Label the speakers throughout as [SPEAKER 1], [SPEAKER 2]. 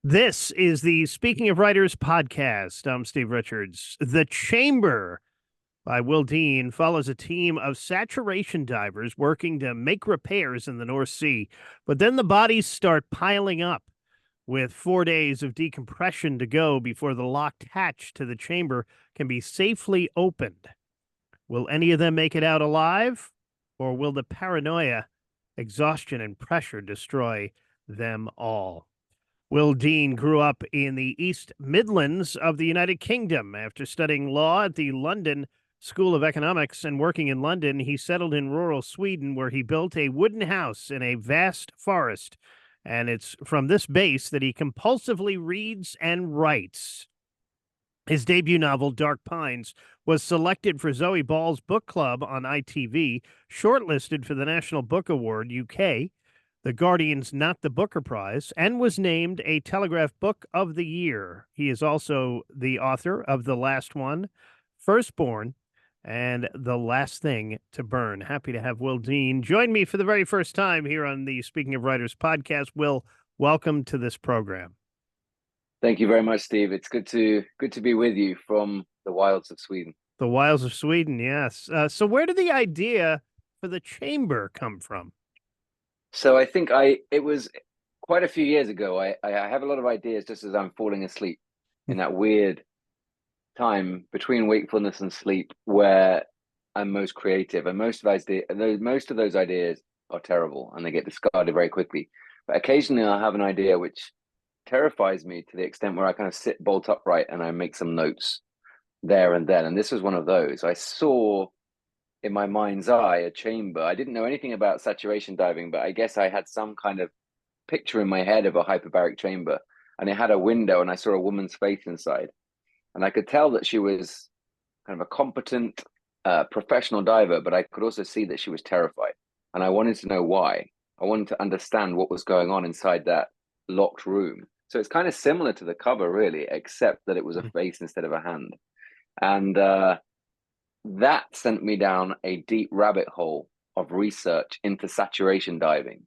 [SPEAKER 1] This is the Speaking of Writers podcast. I'm Steve Richards. The Chamber by Will Dean follows a team of saturation divers working to make repairs in the North Sea, but then the bodies start piling up. With 4 days of decompression to go before the locked hatch to the chamber can be safely opened. Will any of them make it out alive, or will the paranoia, exhaustion, and pressure destroy them all? Will Dean grew up in the East Midlands of the United Kingdom. After studying law at the London School of Economics and working in London, he settled in rural Sweden, where he built a wooden house in a vast forest. And it's from this base that he compulsively reads and writes. His debut novel, Dark Pines, was selected for Zoe Ball's book club on ITV, shortlisted for the National Book Award UK, the Guardian's Not the Booker Prize, and was named a Telegraph Book of the Year. He is also the author of The Last One, Firstborn, and The Last Thing to Burn. Happy to have Will Dean join me for the very first time here on the Speaking of Writers podcast. Will, welcome to this program.
[SPEAKER 2] Thank you very much, Steve. It's good to be with you from the wilds of Sweden.
[SPEAKER 1] The wilds of Sweden, yes. So where did the idea for the chamber come from?
[SPEAKER 2] So I think it was quite a few years ago. I have a lot of ideas just as I'm falling asleep in that weird time between wakefulness and sleep where I'm most creative. And most of those ideas are terrible and they get discarded very quickly. But occasionally I'll have an idea which terrifies me to the extent where I kind of sit bolt upright and I make some notes there and then. And this was one of those. I saw in my mind's eye a chamber. I didn't know anything about saturation diving, but I guess I had some kind of picture in my head of a hyperbaric chamber, and it had a window and I saw a woman's face inside, and I could tell that she was kind of a competent professional diver, but I could also see that she was terrified, and I wanted to know why. I wanted to understand what was going on inside that locked room. So it's kind of similar to the cover, really, except that it was a face instead of a hand. And that sent me down a deep rabbit hole of research into saturation diving,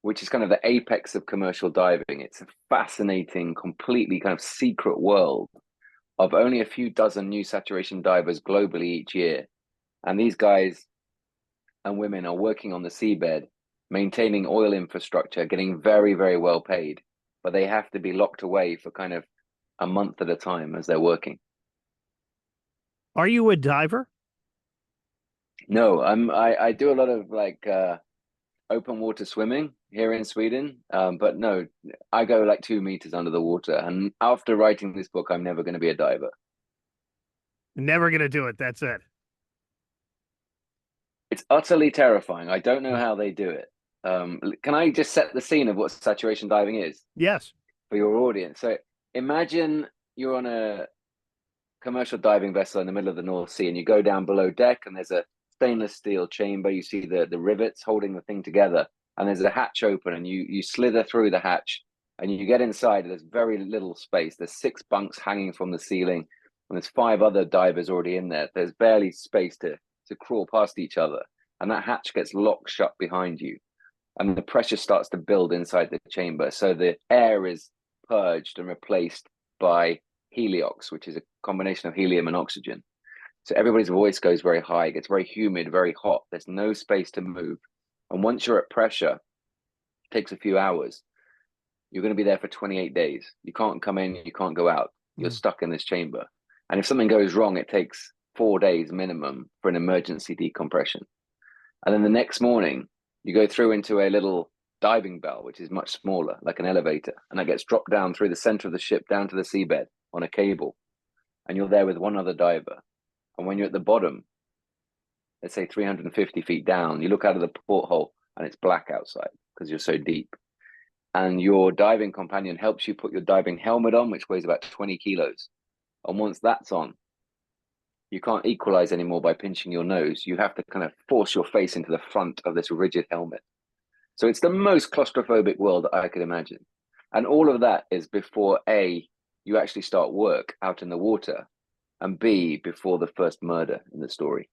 [SPEAKER 2] which is kind of the apex of commercial diving. It's a fascinating, completely kind of secret world of only a few dozen new saturation divers globally each year. And these guys and women are working on the seabed, maintaining oil infrastructure, getting very, very well paid, but they have to be locked away for kind of a month at a time as they're working.
[SPEAKER 1] Are you a diver?
[SPEAKER 2] No, I do a lot of like open water swimming here in Sweden, but no, I go like 2 meters under the water. And after writing this book, I'm never going to be a diver.
[SPEAKER 1] Never going to do it. That's it.
[SPEAKER 2] It's utterly terrifying. I don't know how they do it. Can I just set the scene of what saturation diving is?
[SPEAKER 1] Yes.
[SPEAKER 2] For your audience. So imagine you're on a commercial diving vessel in the middle of the North Sea, and you go down below deck, and there's a stainless steel chamber. You see the rivets holding the thing together, and there's a hatch open, and you slither through the hatch, and you get inside. There's very little space. There's 6 bunks hanging from the ceiling, and there's 5 other divers already in there. There's barely space to crawl past each other, and that hatch gets locked shut behind you, and the pressure starts to build inside the chamber. So the air is purged and replaced by heliox, which is a combination of helium and oxygen. So everybody's voice goes very high, it gets very humid, very hot. There's no space to move. And once you're at pressure, it takes a few hours. You're going to be there for 28 days. You can't come in, you can't go out. You're stuck in this chamber. And if something goes wrong, it takes 4 days minimum for an emergency decompression. And then the next morning, you go through into a little diving bell, which is much smaller, like an elevator. And that gets dropped down through the center of the ship down to the seabed on a cable. And you're there with one other diver. And when you're at the bottom, let's say 350 feet down, you look out of the porthole and it's black outside because you're so deep. And your diving companion helps you put your diving helmet on, which weighs about 20 kilos. And once that's on, you can't equalize anymore by pinching your nose. You have to kind of force your face into the front of this rigid helmet. So it's the most claustrophobic world that I could imagine. And all of that is before A, you actually start work out in the water, and B, before the first murder in the story.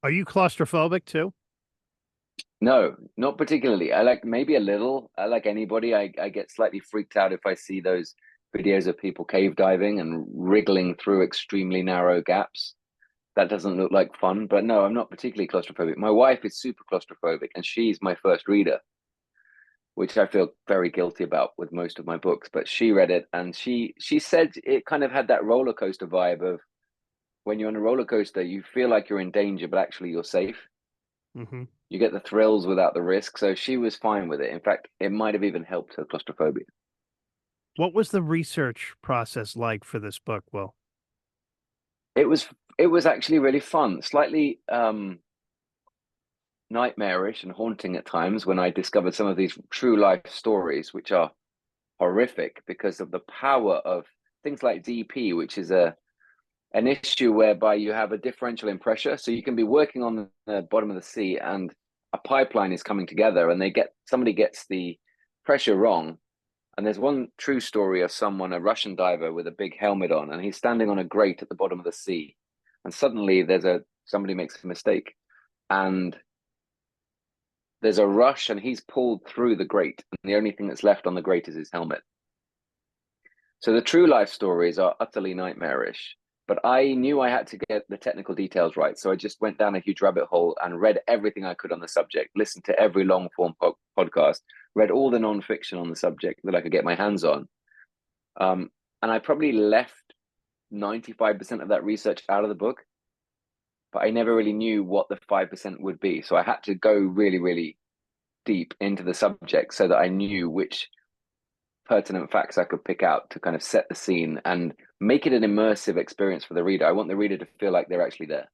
[SPEAKER 1] Are you claustrophobic too?
[SPEAKER 2] No, not particularly. I like maybe a little. I like anybody. I get slightly freaked out if I see those videos of people cave diving and wriggling through extremely narrow gaps. That doesn't look like fun. But no, I'm not particularly claustrophobic. My wife is super claustrophobic, and she's my first reader, which I feel very guilty about with most of my books. But she read it, and she said it kind of had that roller coaster vibe of when you're on a roller coaster, you feel like you're in danger, but actually you're safe.
[SPEAKER 1] Hmm.
[SPEAKER 2] You get the thrills without the risk. So she was fine with it. In fact, it might have even helped her claustrophobia.
[SPEAKER 1] What was the research process like for this book, Will?
[SPEAKER 2] It was it was actually really fun, slightly nightmarish and haunting at times when I discovered some of these true life stories, which are horrific because of the power of things like DP, which is an issue whereby you have a differential in pressure. So you can be working on the bottom of the sea and a pipeline is coming together and somebody gets the pressure wrong. And there's one true story of someone, a Russian diver with a big helmet on, and he's standing on a grate at the bottom of the sea. And suddenly somebody makes a mistake and there's a rush and he's pulled through the grate. And the only thing that's left on the grate is his helmet. So the true life stories are utterly nightmarish, but I knew I had to get the technical details right. So I just went down a huge rabbit hole and read everything I could on the subject, listened to every long form podcast, read all the nonfiction on the subject that I could get my hands on. And I probably left 95% of that research out of the book, but I never really knew what the 5% would be. So I had to go really, really deep into the subject so that I knew which pertinent facts I could pick out to kind of set the scene and make it an immersive experience for the reader. I want the reader to feel like they're actually there.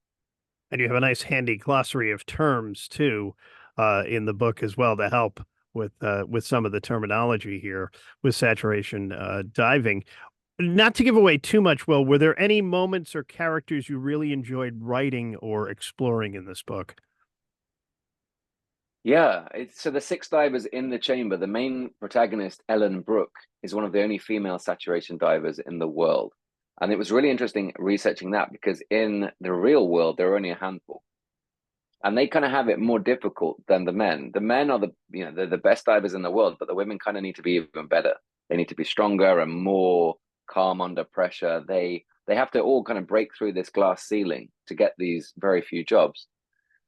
[SPEAKER 1] And you have a nice handy glossary of terms too, in the book as well to help with some of the terminology here with saturation diving. Not to give away too much, Will, were there any moments or characters you really enjoyed writing or exploring in this book?
[SPEAKER 2] Yeah, so the six divers in the chamber, the main protagonist, Ellen Brooke, is one of the only female saturation divers in the world. And it was really interesting researching that because in the real world, there are only a handful. And they kind of have it more difficult than the men. The men are they're the best divers in the world, but the women kind of need to be even better. They need to be stronger and more calm under pressure. They have to all kind of break through this glass ceiling to get these very few jobs.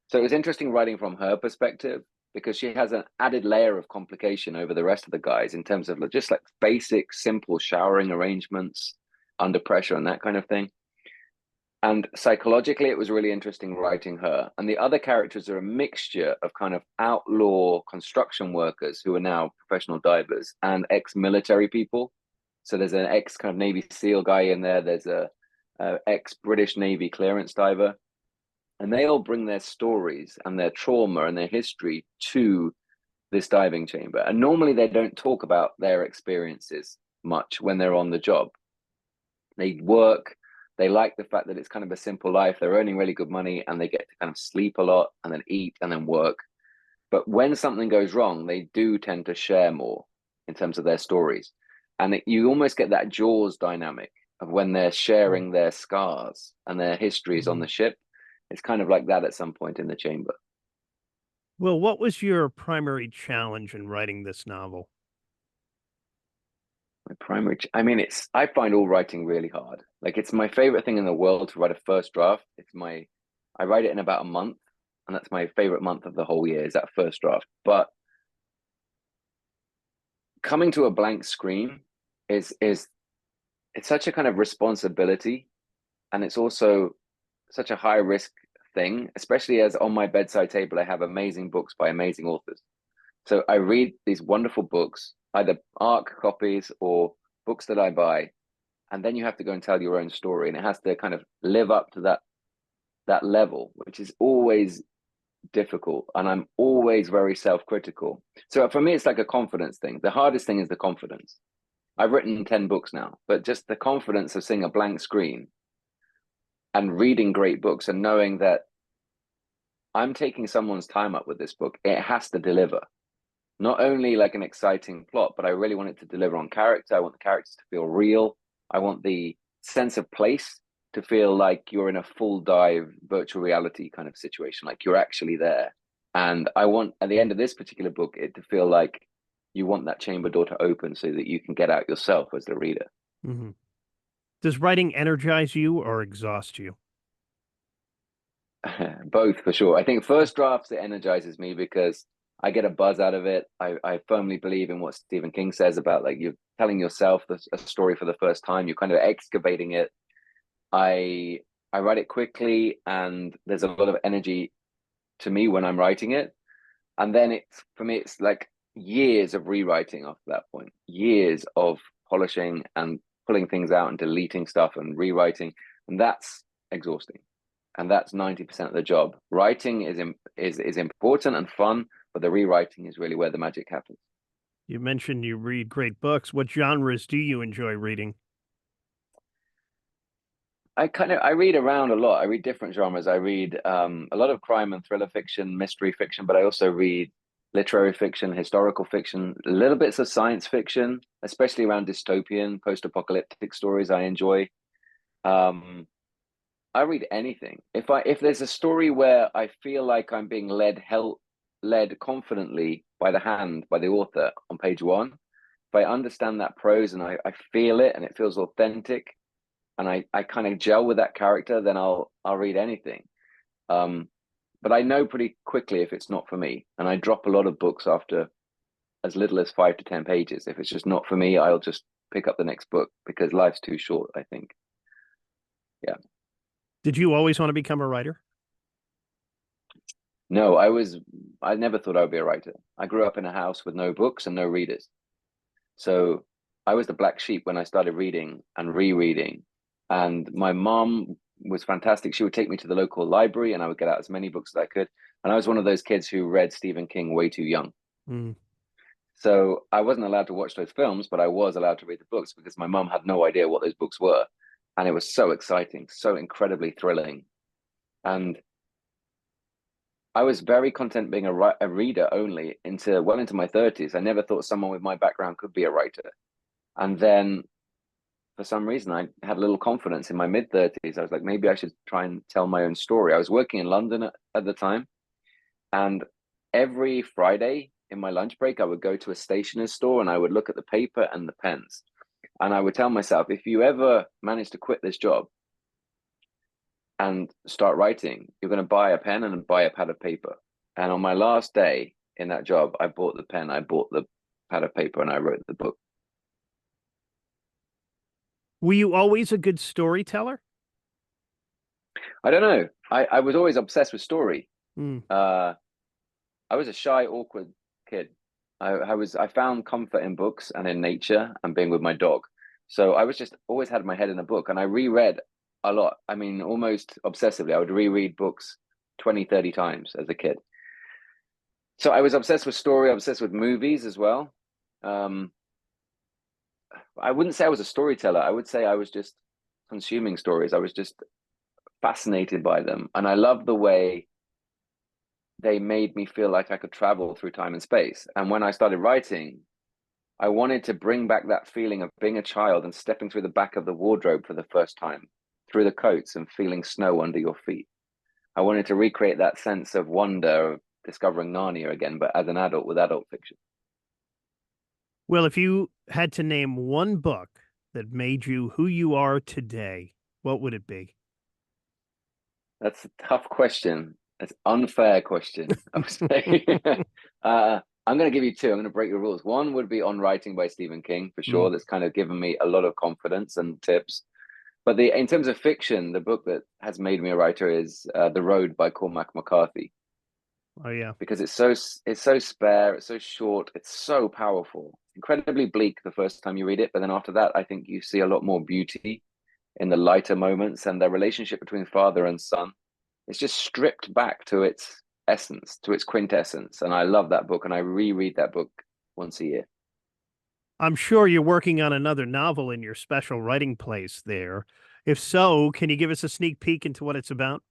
[SPEAKER 2] So it was interesting writing from her perspective because she has an added layer of complication over the rest of the guys in terms of just like basic, simple showering arrangements under pressure and that kind of thing. And psychologically, it was really interesting writing her. And the other characters are a mixture of kind of outlaw construction workers who are now professional divers and ex-military people. So there's an ex kind of Navy SEAL guy in there. There's a ex-British Navy clearance diver, and they all bring their stories and their trauma and their history to this diving chamber. And normally they don't talk about their experiences much when they're on the job. They work, they like the fact that it's kind of a simple life. They're earning really good money and they get to kind of sleep a lot and then eat and then work. But when something goes wrong, they do tend to share more in terms of their stories. And you almost get that Jaws dynamic of when they're sharing their scars and their histories on the ship. It's kind of like that at some point in the chamber.
[SPEAKER 1] Will, what was your primary challenge in writing this novel?
[SPEAKER 2] I mean, I find all writing really hard. Like it's my favorite thing in the world to write a first draft. I write it in about a month, and that's my favorite month of the whole year is that first draft. But coming to a blank screen is it's such a kind of responsibility, and it's also such a high risk thing, especially as on my bedside table I have amazing books by amazing authors. So I read these wonderful books, either ARC copies or books that I buy, and then you have to go and tell your own story, and it has to kind of live up to that level, which is always difficult, and I'm always very self-critical. So for me, it's like a confidence thing. The hardest thing is the confidence. I've written 10 books now, but just the confidence of seeing a blank screen and reading great books and knowing that I'm taking someone's time up with this book, it has to deliver. Not only like an exciting plot, but I really want it to deliver on character. I want the characters to feel real. I want the sense of place to feel like you're in a full dive virtual reality kind of situation, like you're actually there. And I want, at the end of this particular book, it to feel like you want that chamber door to open so that you can get out yourself as the reader.
[SPEAKER 1] Mm-hmm. Does writing energize you or exhaust you?
[SPEAKER 2] Both for sure. I think first drafts, it energizes me because I get a buzz out of it. I firmly believe in what Stephen King says about like you're telling yourself a story for the first time. You're kind of excavating it. I I write it quickly, and there's a lot of energy to me when I'm writing it. And then it's for me, it's like years of rewriting after that point, years of polishing and pulling things out and deleting stuff and rewriting, and that's exhausting. And that's 90% of the job. Writing is important and fun, but the rewriting is really where the magic happens.
[SPEAKER 1] You mentioned you read great books. What genres do you enjoy reading?
[SPEAKER 2] I read around a lot. I read different genres. I read a lot of crime and thriller fiction, mystery fiction, but I also read literary fiction, historical fiction, little bits of science fiction, especially around dystopian, post-apocalyptic stories I enjoy. Um, I read anything. If there's a story where I feel like I'm being led confidently by the hand by the author on page one, if I understand that prose and I feel it and it feels authentic and I kind of gel with that character, then I'll read anything. Um, but I know pretty quickly if it's not for me, and I drop a lot of books after as little as 5 to 10 pages. If it's just not for me, I'll just pick up the next book because life's too short, I think. Yeah.
[SPEAKER 1] Did you always want to become a writer?
[SPEAKER 2] No, I never thought I would be a writer. I grew up in a house with no books and no readers. So I was the black sheep when I started reading and rereading. And my mom was fantastic. She would take me to the local library and I would get out as many books as I could. And I was one of those kids who read Stephen King way too young.
[SPEAKER 1] Mm.
[SPEAKER 2] So I wasn't allowed to watch those films, but I was allowed to read the books because my mom had no idea what those books were. And it was so exciting, so incredibly thrilling. And I was very content being a reader only into my 30s. I never thought someone with my background could be a writer. And then for some reason, I had a little confidence in my mid 30s. I was like, maybe I should try and tell my own story. I was working in London at the time. And every Friday in my lunch break, I would go to a stationer's store and I would look at the paper and the pens. And I would tell myself, if you ever manage to quit this job and start writing, you're going to buy a pen and buy a pad of paper. And on my last day in that job, I bought the pen, I bought the pad of paper, and I wrote the book.
[SPEAKER 1] Were you always a good storyteller?
[SPEAKER 2] I don't know. I was always obsessed with story.
[SPEAKER 1] Mm.
[SPEAKER 2] I was a shy, awkward kid. I found comfort in books and in nature and being with my dog. So I was just always had my head in a book, and I reread a lot. I mean, almost obsessively. I would reread books 20, 30 times as a kid. So I was obsessed with story, obsessed with movies as well. Um, I wouldn't say I was a storyteller. I would say I was just consuming stories. I was just fascinated by them. And I love the way they made me feel like I could travel through time and space. And when I started writing, I wanted to bring back that feeling of being a child and stepping through the back of the wardrobe for the first time, through the coats and feeling snow under your feet. I wanted to recreate that sense of wonder of discovering Narnia again, but as an adult with adult fiction.
[SPEAKER 1] Well, if you had to name one book that made you who you are today, what would it be?
[SPEAKER 2] That's a tough question. It's an unfair question, I would say. I'm going to give you two. I'm going to break the rules. One would be On Writing by Stephen King, for sure.
[SPEAKER 1] Mm.
[SPEAKER 2] That's kind of given me a lot of confidence and tips. But in terms of fiction, the book that has made me a writer is The Road by Cormac McCarthy,
[SPEAKER 1] Oh, yeah.
[SPEAKER 2] because it's so spare, it's so short, it's so powerful. Incredibly bleak the first time you read it, but then after that, I think you see a lot more beauty in the lighter moments, and the relationship between father and son. It's just stripped back to its essence, to its quintessence. And I love that book, and I reread that book once a year.
[SPEAKER 1] I'm sure you're working on another novel in your special writing place there. If so, can you give us a sneak peek into what it's about?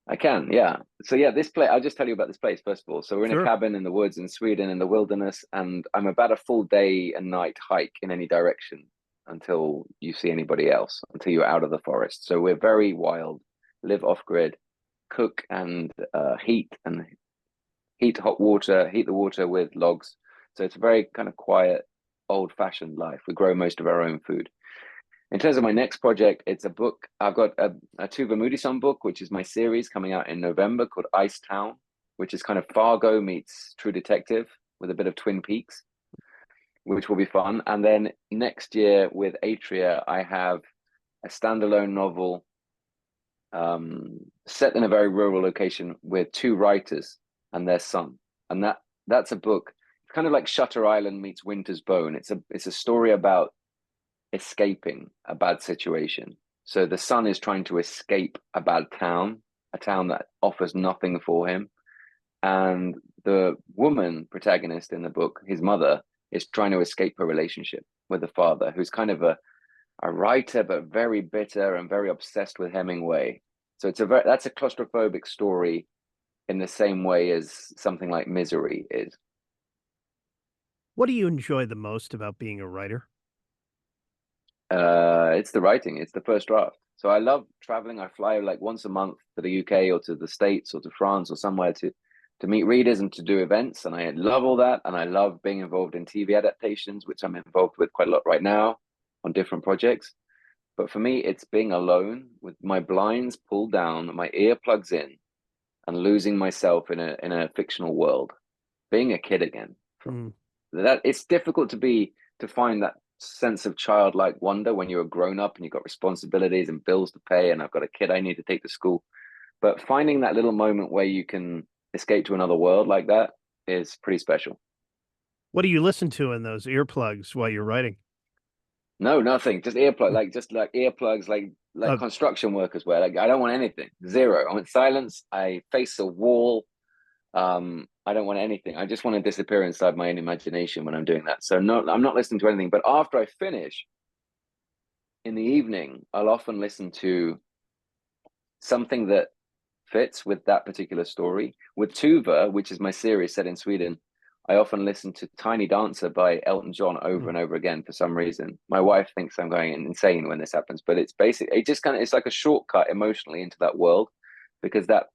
[SPEAKER 2] I can, yeah. So yeah, this place, I'll just tell you about this place first of all. So we're in a
[SPEAKER 1] Sure.
[SPEAKER 2] cabin in the woods in Sweden in the wilderness, and I'm about a full day and night hike in any direction until you see anybody else, until you're out of the forest. So we're very wild, live off grid, cook and heat and heat the water with logs. So it's a very kind of quiet, old-fashioned life. We grow most of our own food. In terms of my next project, it's a book. I've got a Tuva Moodyson book, which is my series coming out in November, called Ice Town, which is kind of Fargo meets True Detective with a bit of Twin Peaks, which will be fun. And then next year with Atria, I have a standalone novel set in a very rural location with two writers and their son. And that's a book. It's kind of like Shutter Island meets Winter's Bone. It's a story about escaping a bad situation. So the son is trying to escape a town that offers nothing for him. And the woman protagonist in the book, his mother, is trying to escape her relationship with the father, who's kind of a writer, but very bitter and very obsessed with Hemingway. So that's a claustrophobic story in the same way as something like Misery is.
[SPEAKER 1] What do you enjoy the most about being a writer?
[SPEAKER 2] It's the writing. It's the first draft. So I love traveling. I fly like once a month to the UK or to the States or to France or somewhere to meet readers and to do events. And I love all that. And I love being involved in TV adaptations, which I'm involved with quite a lot right now on different projects. But for me, it's being alone with my blinds pulled down, my earplugs in, and losing myself in a fictional world, being a kid again. That it's difficult to find that sense of childlike wonder when you're a grown up and you've got responsibilities and bills to pay, and I've got a kid I need to take to school. But finding that little moment where you can escape to another world like that is pretty special.
[SPEAKER 1] What do you listen to in those earplugs while you're writing?
[SPEAKER 2] No, nothing. Just earplugs, like construction workers wear. Like I don't want anything. Zero. I want silence. I face a wall. I don't want anything. I just want to disappear inside my own imagination when I'm doing that. So no, I'm not listening to anything. But after I finish in the evening, I'll often listen to something that fits with that particular story. With Tuva, which is my series set in Sweden, I often listen to Tiny Dancer by Elton John over and over again for some reason. My wife thinks I'm going insane when this happens, but it's like a shortcut emotionally into that world, because that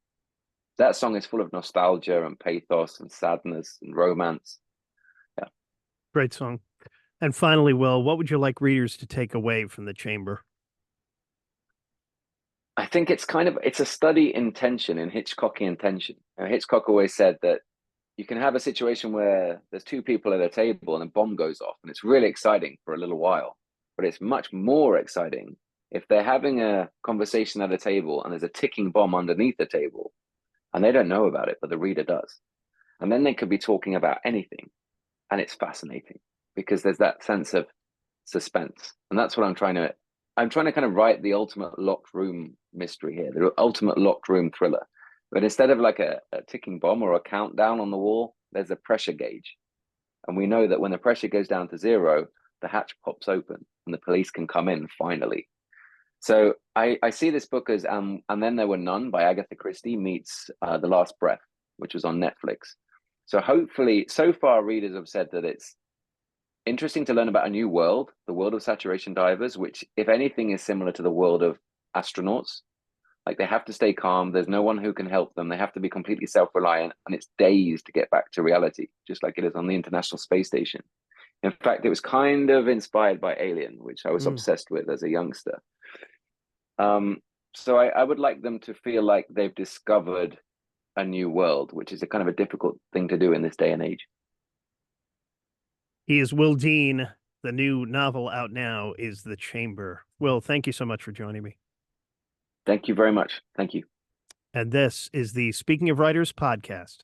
[SPEAKER 2] song is full of nostalgia and pathos and sadness and romance. Yeah.
[SPEAKER 1] Great song. And finally, Will, what would you like readers to take away from The Chamber?
[SPEAKER 2] I think it's a study in tension, in Hitchcockian tension. Hitchcock always said that you can have a situation where there's two people at a table and a bomb goes off, and it's really exciting for a little while, but it's much more exciting if they're having a conversation at a table and there's a ticking bomb underneath the table and they don't know about it, but the reader does. And then they could be talking about anything, and it's fascinating because there's that sense of suspense. And that's what I'm trying to kind of write the ultimate locked room mystery here, the ultimate locked room thriller. But instead of like a ticking bomb or a countdown on the wall, there's a pressure gauge. And we know that when the pressure goes down to zero, the hatch pops open and the police can come in finally. So I see this book as And Then There Were None by Agatha Christie meets The Last Breath, which was on Netflix. So hopefully, so far readers have said that it's interesting to learn about a new world, the world of saturation divers, which if anything is similar to the world of astronauts. Like they have to stay calm. There's no one who can help them. They have to be completely self-reliant, and it's days to get back to reality, just like it is on the International Space Station. In fact, it was kind of inspired by Alien, which I was obsessed with as a youngster. So I would like them to feel like they've discovered a new world, which is a kind of a difficult thing to do in this day and age.
[SPEAKER 1] He is Will Dean. The new novel out now is The Chamber. Will, thank you so much for joining me.
[SPEAKER 2] Thank you very much. Thank you.
[SPEAKER 1] And this is the Speaking of Writers podcast.